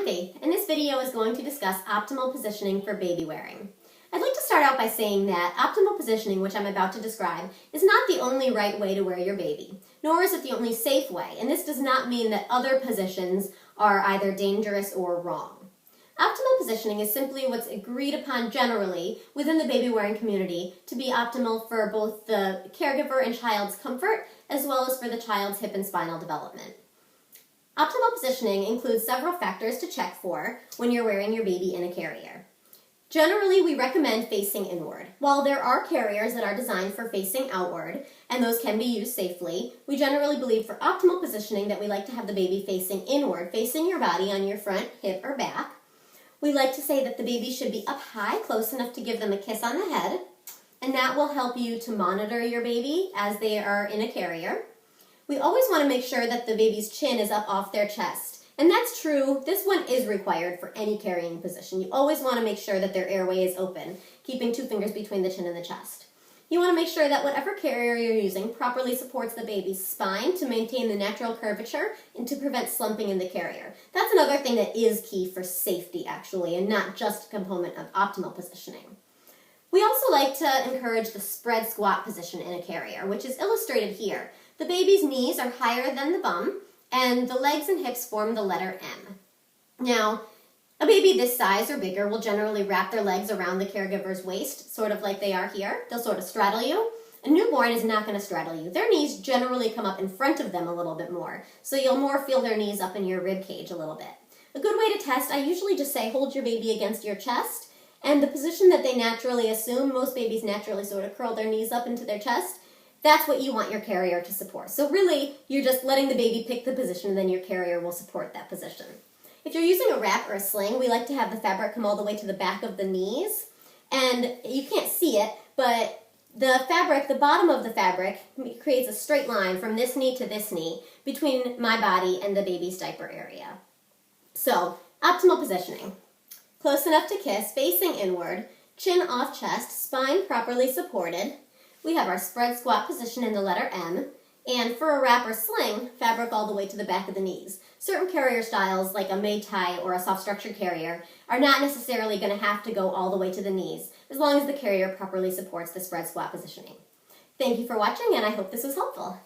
I'm Faith, and this video is going to discuss optimal positioning for baby wearing. I'd like to start out by saying that optimal positioning, which I'm about to describe, is not the only right way to wear your baby, nor is it the only safe way, and this does not mean that other positions are either dangerous or wrong. Optimal positioning is simply what's agreed upon generally within the baby wearing community to be optimal for both the caregiver and child's comfort, as well as for the child's hip and spinal development. Optimal positioning includes several factors to check for when you're wearing your baby in a carrier. Generally, we recommend facing inward. While there are carriers that are designed for facing outward, and those can be used safely, we generally believe for optimal positioning that we like to have the baby facing inward, facing your body on your front, hip, or back. We like to say that the baby should be up high, close enough to give them a kiss on the head, and that will help you to monitor your baby as they are in a carrier. We always want to make sure that the baby's chin is up off their chest. And that's true, this one is required for any carrying position. You always want to make sure that their airway is open, keeping 2 fingers between the chin and the chest. You want to make sure that whatever carrier you're using properly supports the baby's spine to maintain the natural curvature and to prevent slumping in the carrier. That's another thing that is key for safety, actually, and not just a component of optimal positioning. We also like to encourage the spread squat position in a carrier, which is illustrated here. The baby's knees are higher than the bum, and the legs and hips form the letter M. Now, a baby this size or bigger will generally wrap their legs around the caregiver's waist, sort of like they are here. They'll sort of straddle you. A newborn is not going to straddle you. Their knees generally come up in front of them a little bit more, so you'll more feel their knees up in your rib cage a little bit. A good way to test, I usually just say hold your baby against your chest, and the position that they naturally assume, most babies naturally sort of curl their knees up into their chest, that's what you want your carrier to support. So really, you're just letting the baby pick the position, and then your carrier will support that position. If you're using a wrap or a sling, we like to have the fabric come all the way to the back of the knees. And you can't see it, but the fabric, the bottom of the fabric, creates a straight line from this knee to this knee between my body and the baby's diaper area. So, optimal positioning. Close enough to kiss, facing inward, chin off chest, spine properly supported. We have our spread squat position in the letter M, and for a wrap or sling, fabric all the way to the back of the knees. Certain carrier styles, like a made-tie or a soft structure carrier, are not necessarily going to have to go all the way to the knees, as long as the carrier properly supports the spread squat positioning. Thank you for watching, and I hope this was helpful.